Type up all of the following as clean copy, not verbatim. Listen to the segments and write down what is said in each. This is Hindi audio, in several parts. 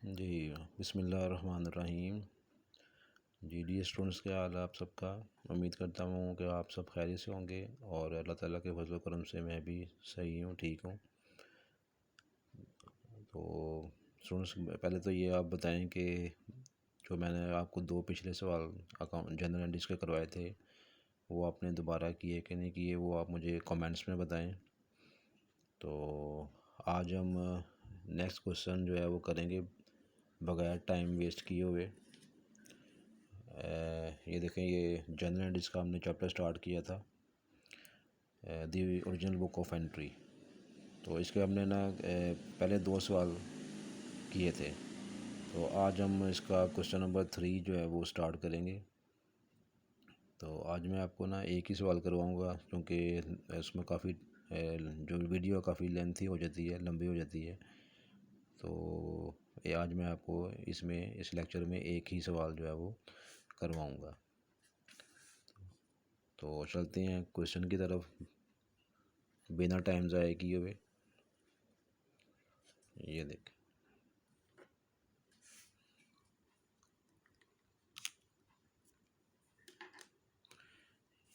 जी, बिस्मिल्लाहिर्रहमानिर्रहीम। जी, डियर स्टूडेंट्स, क्या हाल है आप सबका। उम्मीद करता हूँ कि आप सब खैरियत से होंगे और अल्लाह ताला के फज़ल व करम से मैं भी सही हूँ, ठीक हूँ। तो स्टूडेंट्स, पहले तो ये आप बताएं कि जो मैंने आपको दो पिछले सवाल अकाउंट जनरल एंट्रीज के करवाए थे, वो आपने दोबारा किए कि नहीं किए, वो आप मुझे कमेंट्स में बताएं। तो आज हम नेक्स्ट क्वेश्चन जो है वो करेंगे बगैर टाइम वेस्ट किए हुए। ये देखें, ये जनरल एंट्रीज का हमने चैप्टर स्टार्ट किया था, the original book of entry. तो इसके हमने ना पहले दो सवाल किए थे। तो आज हम इसका क्वेश्चन नंबर 3 जो है वो स्टार्ट करेंगे। तो आज मैं आपको ना एक ही सवाल करवाऊंगा, क्योंकि इसमें काफ़ी जो वीडियो काफ़ी लेंथी हो जाती है, लंबी हो जाती है। तो ये आज मैं आपको इसमें इस लेक्चर में एक ही सवाल जो है वो करवाऊंगा। तो चलते हैं क्वेश्चन की तरफ बिना टाइम ज़ाया किए हुए। ये देख,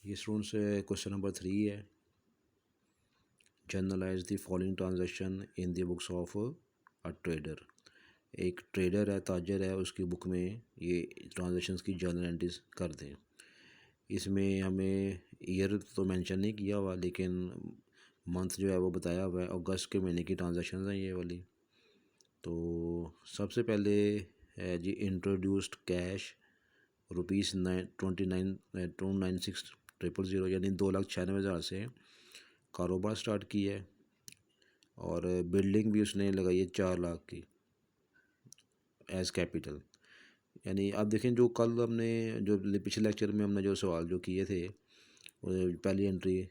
ये स्टूडेंट्स क्वेश्चन नंबर 3 है। Generalize the following transaction in the books of a trader. एक ट्रेडर है, ताजर है, उसकी बुक में ये ट्रांजैक्शंस की जर्नल एंट्रीज कर दें। इसमें हमें ईयर तो मेंशन नहीं किया हुआ, लेकिन मंथ जो है वो बताया हुआ है। अगस्त के महीने की ट्रांजैक्शंस हैं ये वाली। तो सबसे पहले है जी इंट्रोड्यूस्ड कैश रुपीज़ 296,000, यानी 2,96,000 से कारोबार स्टार्ट किया है। और बिल्डिंग भी उसने लगाई है 4 लाख की एज़ कैपिटल। यानी आप देखें, जो कल हमने जो पिछले लेक्चर में हमने जो सवाल जो किए थे, वो पहली एंट्री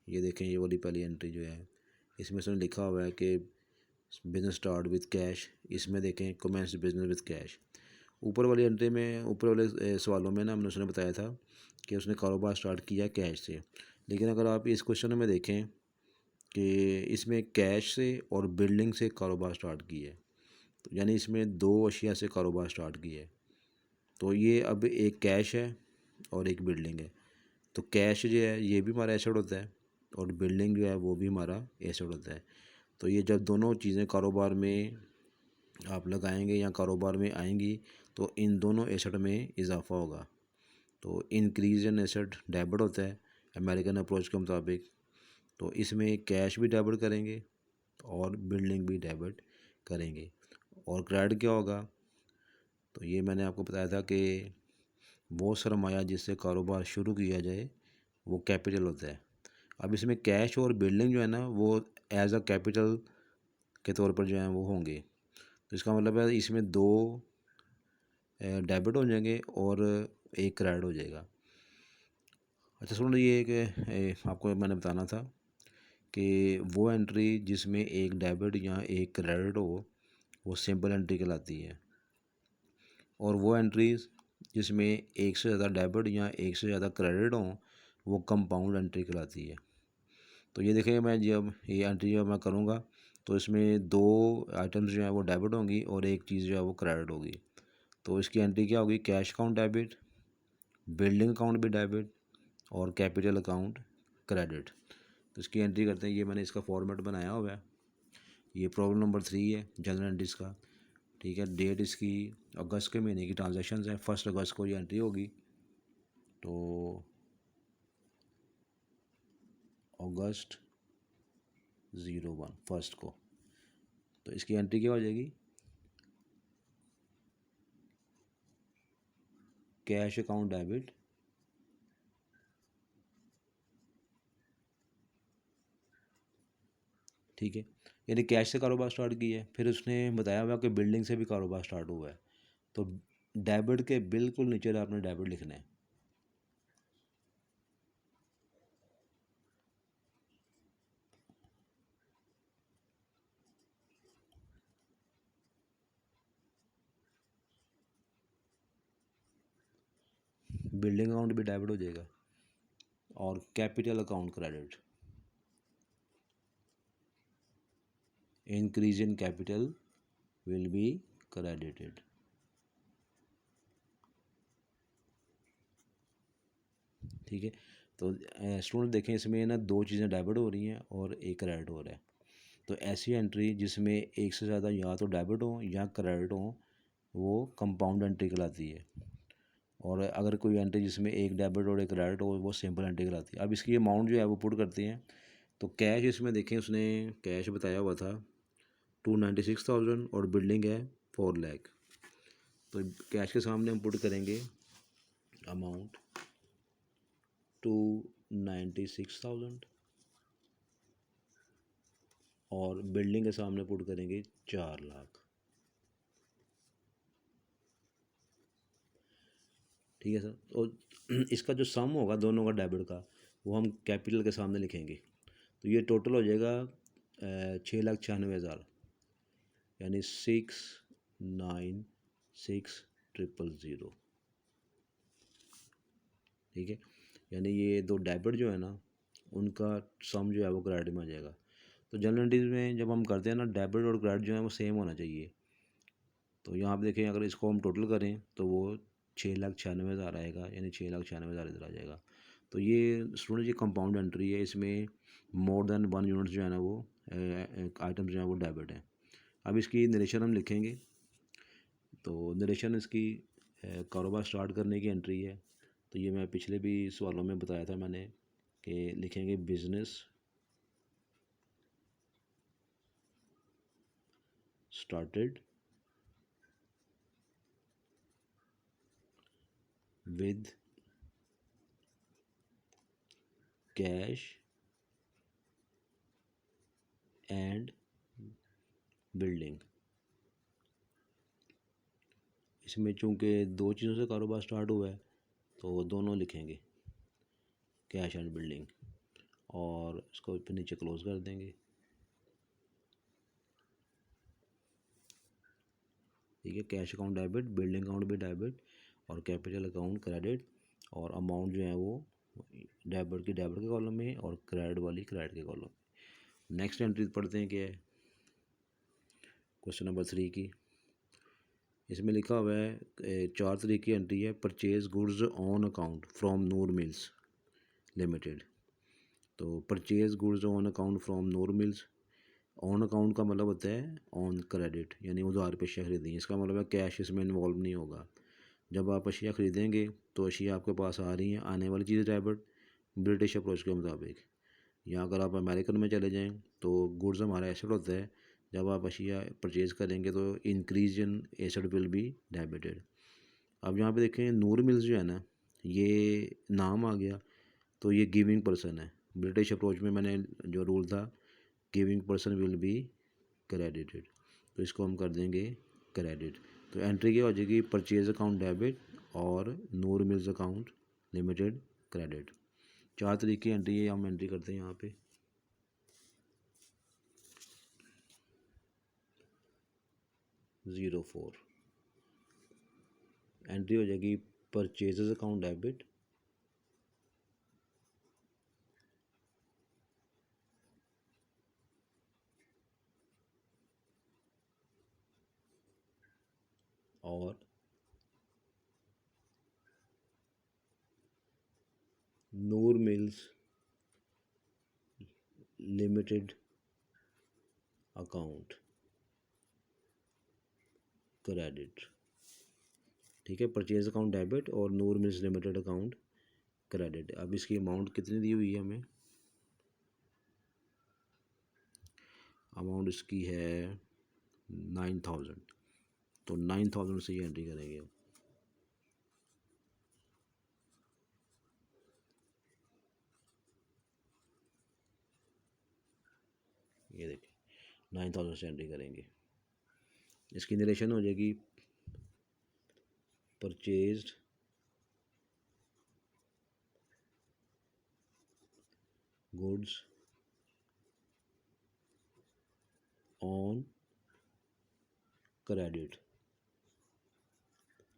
ये देखें, ये वाली पहली एंट्री जो है इसमें उसने लिखा हुआ है कि बिजनेस स्टार्ट विद कैश। इसमें देखें कमेंस बिजनेस विद कैश। ऊपर वाली एंट्री में, ऊपर वाले सवालों में ना हमने उसने बताया था कि उसने कारोबार स्टार्ट किया कैश से। लेकिन अगर आप इस क्वेश्चन में देखें कि इसमें कैश से और बिल्डिंग से कारोबार स्टार्ट किया है, तो यानी इसमें दो अशिया से कारोबार स्टार्ट किया है। तो ये अब एक कैश है और एक बिल्डिंग है। तो कैश जो है ये भी हमारा एसेट होता है और बिल्डिंग जो है वो भी हमारा एसेट होता है। तो ये जब दोनों चीज़ें कारोबार में आप लगाएंगे या कारोबार में आएंगी, तो इन दोनों एसेट में इजाफा होगा। तो इंक्रीज इन एसेट डेबिट होता है अमेरिकन अप्रोच के मुताबिक। तो इसमें कैश भी डेबिट करेंगे और बिल्डिंग भी डेबिट करेंगे। और क्रेडिट क्या होगा, तो ये मैंने आपको बताया था कि वो सरमाया जिससे कारोबार शुरू किया जाए वो कैपिटल होता है। अब इसमें कैश और बिल्डिंग जो है ना वो एज अ कैपिटल के तौर पर जो है वो होंगे। तो इसका मतलब है इसमें दो डेबिट हो जाएंगे और एक क्रेडिट हो जाएगा। अच्छा सुनो, ये एक आपको मैंने बताना था कि वो एंट्री जिसमें एक डेबिट या एक क्रेडिट हो वो सिंपल एंट्री कहलाती है। और वो एंट्रीज जिसमें एक से ज़्यादा डेबिट या एक से ज़्यादा क्रेडिट हो वो कंपाउंड एंट्री कहलाती है। तो ये देखें, मैं जब ये एंट्री जब मैं करूँगा तो इसमें दो आइटम्स जो हैं वो डेबिट होंगी और एक चीज़ जो है वो क्रेडिट होगी। तो इसकी एंट्री क्या होगी, cash account debit, building account भी डेबिट और कैपिटल अकाउंट क्रेडिट। तो इसकी एंट्री करते हैं। ये मैंने इसका फॉर्मेट बनाया हुआ है। ये प्रॉब्लम नंबर 3 है जनरल एंट्रीज का, ठीक है। डेट इसकी अगस्त के महीने की ट्रांजैक्शंस हैं, 1 अगस्त को ये एंट्री होगी। तो अगस्त 01 फर्स्ट को, तो इसकी एंट्री क्या हो जाएगी, कैश अकाउंट डेबिट, ठीक है। यानी कैश से कारोबार स्टार्ट किया है, फिर उसने बताया हुआ कि बिल्डिंग से भी कारोबार स्टार्ट हुआ है। तो डेबिट के बिल्कुल नीचे आपने डेबिट लिखना है। बिल्डिंग अकाउंट भी डेबिट हो जाएगा और capital account credit. Increase in capital will be credited. ठीक है, तो स्टूडेंट देखें इसमें ना दो चीज़ें डेबिट हो रही हैं और एक क्रेडिट हो रहा है। तो ऐसी एंट्री जिसमें एक से ज़्यादा या तो डेबिट हो या क्रेडिट हो वो कंपाउंड एंट्री कहलाती है। और अगर कोई एंट्री जिसमें एक डेबिट और एक क्रेडिट हो वो सिंपल एंट्री कहलाती है। अब इसकी अमाउंट जो है वो पुट करते हैं। तो कैश इसमें देखें उसने कैश बताया हुआ था 296,000 और बिल्डिंग है 4 लाख। तो कैश के सामने हम पुट करेंगे अमाउंट 296,000 और बिल्डिंग के सामने पुट करेंगे 4 लाख। ठीक है सर। और इसका जो सम होगा दोनों का डेबिट का वो हम कैपिटल के सामने लिखेंगे। तो ये टोटल हो जाएगा 6,96,000 यानी 6,96,000। ठीक है, यानी ये दो डेबिट जो है ना उनका सम जो है वो क्रेडिट में आ जाएगा। तो जनरल एंट्रीज में जब हम करते हैं ना डेबिट और क्रेडिट जो है वो सेम होना चाहिए। तो यहाँ आप देखें अगर इसको हम टोटल करें तो वो 6,96,000 आएगा यानी 6,96,000 इधर आ जाएगा। तो ये स्टूडेंट ये कंपाउंड एंट्री है, इसमें मोर देन 1 यूनिट जो है ना वो आइटम जो है वो डेबिट है। अब इसकी नरेशन हम लिखेंगे। तो नरेशन इसकी कारोबार स्टार्ट करने की एंट्री है। तो ये मैं पिछले भी सवालों में बताया था मैंने कि लिखेंगे business started with cash and building. इसमें चूँकि दो चीज़ों से कारोबार स्टार्ट हुआ है तो दोनों लिखेंगे कैश एंड बिल्डिंग और इसको फिर नीचे क्लोज कर देंगे। ठीक है, cash account debit, building account भी डेबिट और कैपिटल अकाउंट क्रेडिट और अमाउंट जो है वो डेबिट की डेबिट के कॉलम में और क्रेडिट वाली क्रेडिट के कॉलम में। नेक्स्ट एंट्री पढ़ते हैं क्या है क्वेश्चन नंबर 3 की। इसमें लिखा हुआ है 4 तारीख की एंट्री है purchase goods on account from Noor mills limited. तो purchase goods on account from Noor mills, on account का मतलब होता है ऑन क्रेडिट यानी उधार पे अशिया खरीदेंगे। इसका मतलब है कैश इसमें इन्वॉल्व नहीं होगा। जब आप अशिया खरीदेंगे तो अशिया आपके पास आ रही हैं, आने वाली चीज़ डेबिट ब्रिटिश अप्रोच के मुताबिक। या अगर आप अमेरिकन में चले जाएँ तो गुड्स हमारा एसेट होता है, जब आप अशिया परचेज़ करेंगे तो increase in asset will be debited. अब यहाँ पे देखें नूर मिल्स जो है ना ये नाम आ गया तो ये गिविंग पर्सन है। ब्रिटिश अप्रोच में मैंने जो रूल था giving person will be credited, तो इसको हम कर देंगे क्रेडिट। तो एंट्री क्या हो जाएगी परचेज अकाउंट डेबिट और नूर मिल्स अकाउंट लिमिटेड क्रेडिट। 4 तारीख की एंट्री है, हम एंट्री करते हैं यहाँ पे 04। एंट्री हो जाएगी परचेजेस अकाउंट डेबिट और नूर मिल्स लिमिटेड अकाउंट क्रेडिट। ठीक है, परचेज अकाउंट डेबिट और नूर मिल्स लिमिटेड अकाउंट क्रेडिट। अब इसकी अमाउंट कितनी दी हुई है हमें, अमाउंट इसकी है 9,000। तो 9,000 से ये एंट्री करेंगे। ये देखिए 9,000 से एंट्री करेंगे। इसकी नरेशन हो जाएगी परचेज्ड गुड्स ऑन क्रेडिट,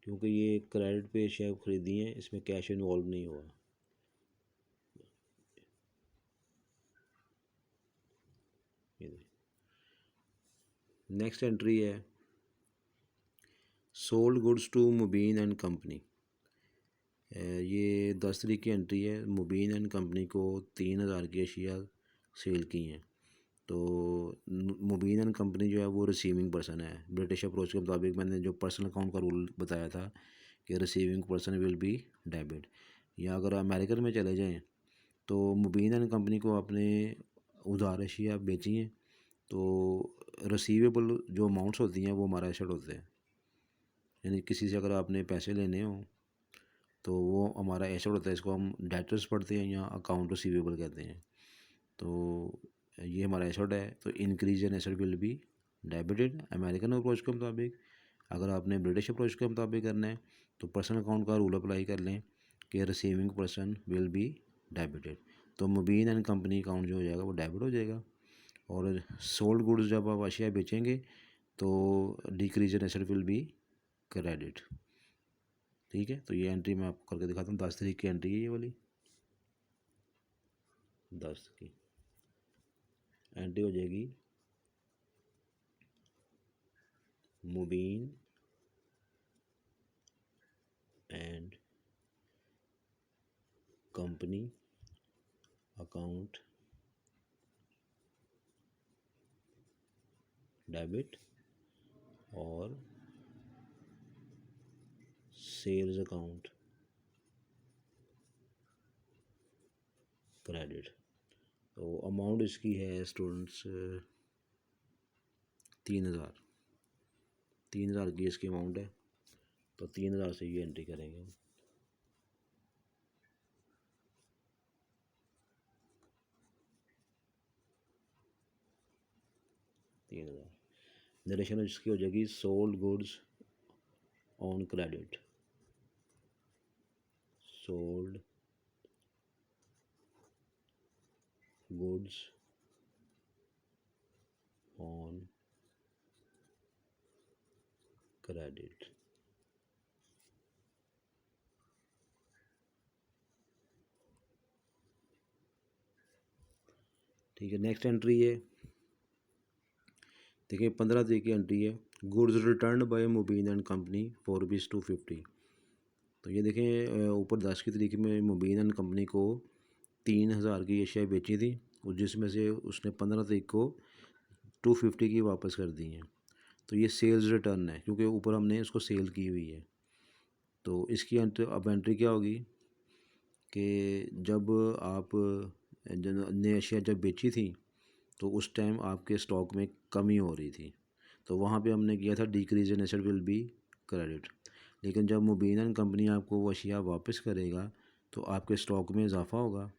क्योंकि ये क्रेडिट पे शेयर खरीदी हैं, इसमें कैश इन्वॉल्व नहीं हुआ। ये नेक्स्ट एंट्री है sold goods to Mubin and company. ये 10 तारीख की एंट्री है। मुबीन एंड कंपनी को 3,000 की अशिया सेल की हैं। तो मुबीन एंड कंपनी जो है वो रिसीविंग पर्सन है। ब्रिटिश अप्रोच के मुताबिक मैंने जो पर्सनल अकाउंट का रूल बताया था कि receiving person will be debit. या अगर अमेरिकन में चले जाएं तो मुबीन एंड कंपनी को अपने उधार अशिया बेची हैं, तो रिसीवेबल जो अमाउंट्स होती हैं वो हमारा एसेट होते हैं। यानी किसी से अगर आपने पैसे लेने हो तो वो हमारा एसेट होता है। इसको हम डेटर्स पढ़ते हैं या अकाउंट रिसीवेबल कहते हैं। तो ये हमारा एसेट है, तो increase in asset will be debited American approach के मुताबिक। अगर आपने ब्रिटिश अप्रोच के मुताबिक करना है तो पर्सनल अकाउंट का रूल अप्लाई कर लें कि receiving person will be debited. तो मुबीन एंड कंपनी अकाउंट जो हो जाएगा वो डेबिट हो जाएगा। और सोल्ड गुड्स जब आप अशिया बेचेंगे तो decrease in asset will be credit. ठीक है, तो ये एंट्री मैं आपको करके दिखाता हूँ। 10 तारीख की एंट्री है ये वाली। 10 की एंट्री हो जाएगी मुबीन एंड कंपनी अकाउंट डेबिट और सेल्स अकाउंट क्रेडिट। तो अमाउंट इसकी है स्टूडेंट्स 3,000 की इसकी अमाउंट है। तो 3,000 से ये एंट्री करेंगे हम। 3,000 नरेशन इसकी हो जाएगी sold goods on credit. Sold goods on credit. ठीक है, नेक्स्ट एंट्री है। देखिए 15 तारीख की एंट्री है। Goods return by Mubin and company for ₹250। तो ये देखें ऊपर 10 की तारीख में मुबीन एंड कंपनी को 3,000 की एशिया बेची थी और जिसमें से उसने 15 तारीख को 250 की वापस कर दी हैं। तो ये सेल्स रिटर्न है क्योंकि ऊपर हमने उसको सेल की हुई है। तो इसकी एंट्री अब एंट्री क्या होगी कि जब आप ने एशिया जब बेची थी तो उस टाइम आपके स्टॉक में कमी हो रही थी, तो वहाँ पे हमने किया था decrease in asset will be credit. लेकिन जब मुबीन एंड कंपनी आपको वो अशिया वापस करेगा तो आपके स्टॉक में इजाफा होगा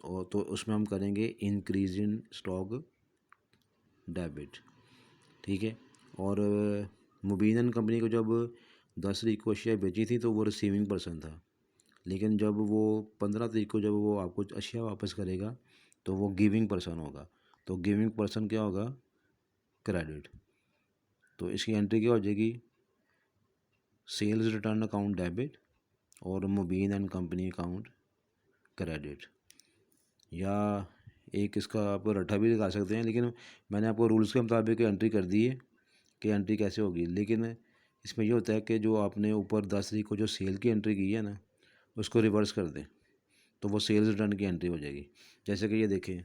और तो उसमें हम करेंगे इंक्रीज इन स्टॉक डेबिट। ठीक है, और मुबीन एंड कंपनी को जब 10 तारीख को अशिया बेची थी तो वो रिसीविंग पर्सन था। लेकिन जब वो 15 तारीख को जब वो आपको अशिया वापस करेगा तो वो गिविंग पर्सन होगा। तो गिविंग पर्सन क्या होगा? क्रेडिट। तो इसकी एंट्री क्या हो जाएगी? सेल्स रिटर्न अकाउंट डेबिट और मुबीन एंड कंपनी अकाउंट क्रेडिट। या एक इसका आप रट्टा भी लगा सकते हैं, लेकिन मैंने आपको रूल्स के मुताबिक एंट्री कर दी है कि एंट्री कैसे होगी। लेकिन इसमें ये होता है कि जो आपने ऊपर 10 तारीख को जो सेल की एंट्री की है ना, उसको रिवर्स कर दें तो वो सेल्स रिटर्न की एंट्री हो जाएगी। जैसे कि ये देखें,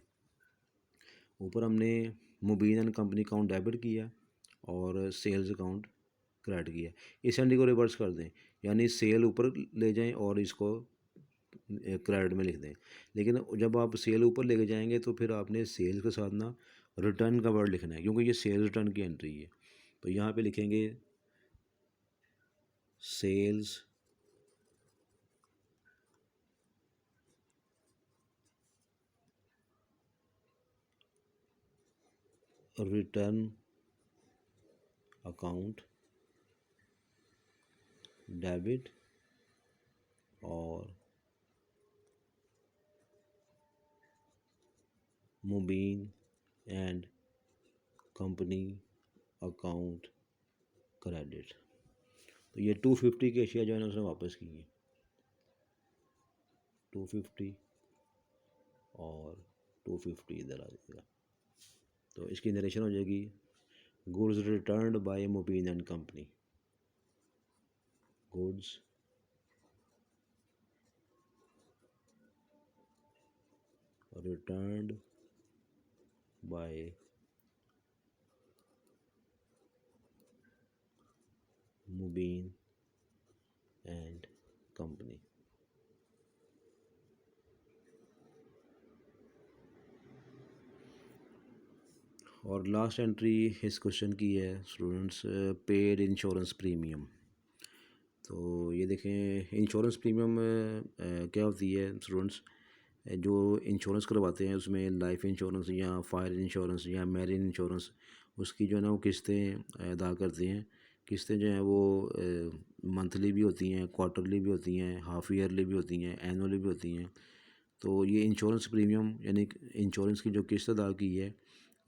ऊपर हमने मुबीन एंड कंपनी अकाउंट डेबिट किया और सेल्स अकाउंट क्रेडिट किया। इस एंट्री को रिवर्स कर दें, यानी सेल ऊपर ले जाएं और इसको क्रेडिट में लिख दें। लेकिन जब आप सेल ऊपर लेके जाएंगे तो फिर आपने सेल के साथ ना रिटर्न का वर्ड लिखना है, क्योंकि ये सेल रिटर्न की एंट्री है। तो यहाँ पे लिखेंगे सेल्स रिटर्न अकाउंट डेबिट और मुबीन एंड कंपनी अकाउंट क्रेडिट। तो ये 250 की एशिया जो है ना उसने वापस की है, 250 और 250 इधर आ जाएगा। तो इसकी नरेशन हो जाएगी goods returned by Mubin and company. goods returned by Mubin and company। और लास्ट एंट्री इस क्वेश्चन की है स्टूडेंट्स, पेड इंश्योरेंस प्रीमियम। तो ये देखें इंश्योरेंस प्रीमियम क्या होती है स्टूडेंट्स, जो इंश्योरेंस करवाते हैं उसमें लाइफ इंश्योरेंस या फायर इंश्योरेंस या मैरिन इंश्योरेंस, उसकी जो है ना वो किस्तें अदा करते हैं। किस्तें जो हैं वो मंथली भी होती हैं, क्वार्टरली भी होती हैं, हाफ ईयरली भी होती हैं, एनुअली भी होती हैं। तो ये इंश्योरेंस प्रीमियम यानी इंश्योरेंस की जो किस्त अदा की है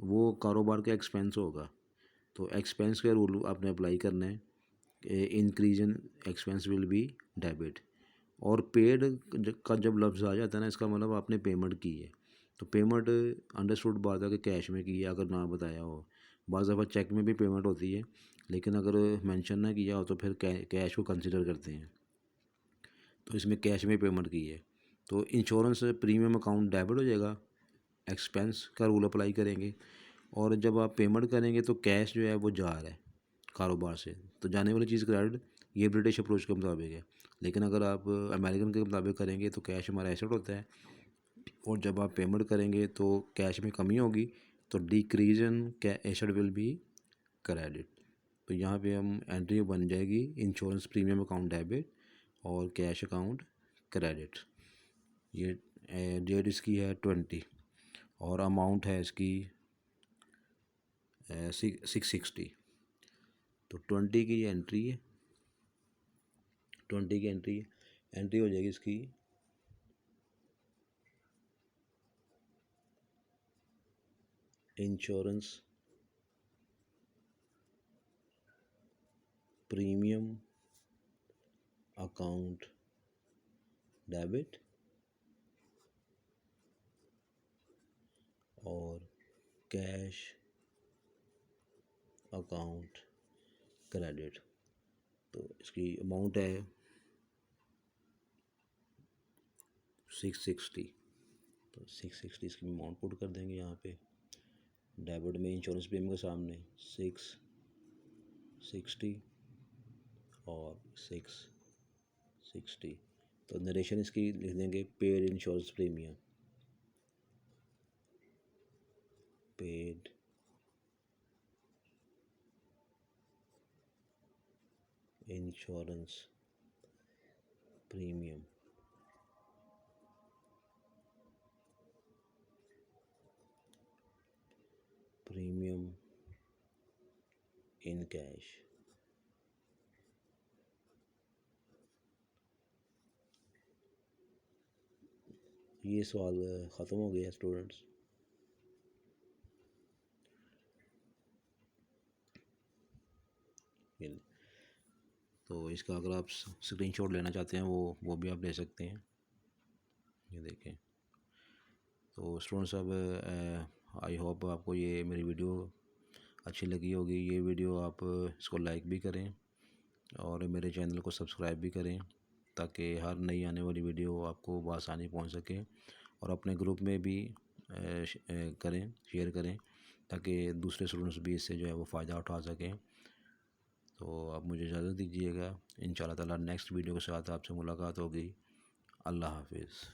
वो कारोबार का एक्सपेंस होगा। तो एक्सपेंस का रूल आपने अप्लाई करना है, increase in expense will be debit. और पेड का जब लफ्ज़ आ जाता है ना, इसका मतलब आपने पेमेंट की है। तो पेमेंट अंडरस्टूड बात है कि कैश में की है, अगर ना बताया हो। बाज़ दफ़ा चेक में भी पेमेंट होती है, लेकिन अगर मेंशन ना किया हो तो फिर कैश को कंसिडर करते हैं। तो इसमें कैश में पेमेंट की है तो इंश्योरेंस प्रीमियम अकाउंट डेबिट हो जाएगा, एक्सपेंस का रूल अप्लाई करेंगे। और जब आप पेमेंट करेंगे तो कैश जो है वो जा रहा है कारोबार से, तो जाने वाली चीज़ क्रेडिट। ये ब्रिटिश अप्रोच के मुताबिक है। लेकिन अगर आप अमेरिकन के मुताबिक करेंगे तो कैश हमारा एसेट होता है, और जब आप पेमेंट करेंगे तो कैश में कमी होगी, तो decrease in asset will be credit. तो यहाँ पे हम एंट्री बन जाएगी इंश्योरेंस प्रीमियम अकाउंट डेबिट और कैश अकाउंट क्रेडिट। ये डेट इसकी है 20 और अमाउंट है इसकी 660। तो 20 की ये एंट्री है, 20 की एंट्री हो जाएगी इसकी इंश्योरेंस प्रीमियम अकाउंट डेबिट और कैश अकाउंट क्रेडिट। तो इसकी अमाउंट है 660। तो 660 इसकी अमाउंट पुट कर देंगे यहाँ पे डेबिट में इंश्योरेंस प्रीमियम के सामने 660 और 660। तो नरेशन इसकी लिख देंगे paid insurance premium, paid insurance premium in cash. ये सवाल ख़त्म हो गया स्टूडेंट्स। तो इसका अगर आप स्क्रीनशॉट लेना चाहते हैं वो भी आप ले सकते हैं। ये देखें। तो स्टूडेंट्स अब आई होप आपको ये मेरी वीडियो अच्छी लगी होगी। ये वीडियो आप इसको लाइक भी करें और मेरे चैनल को सब्सक्राइब भी करें, ताकि हर नई आने वाली वीडियो आपको बआसानी पहुंच सके। और अपने ग्रुप में भी करें, शेयर करें, ताकि दूसरे स्टूडेंट्स भी इससे जो है वो फ़ायदा उठा सकें। तो आप मुझे इजाज़त दीजिएगा। इंशाअल्लाह ताला नेक्स्ट वीडियो के साथ आपसे मुलाकात होगी। अल्लाह हाफिज़।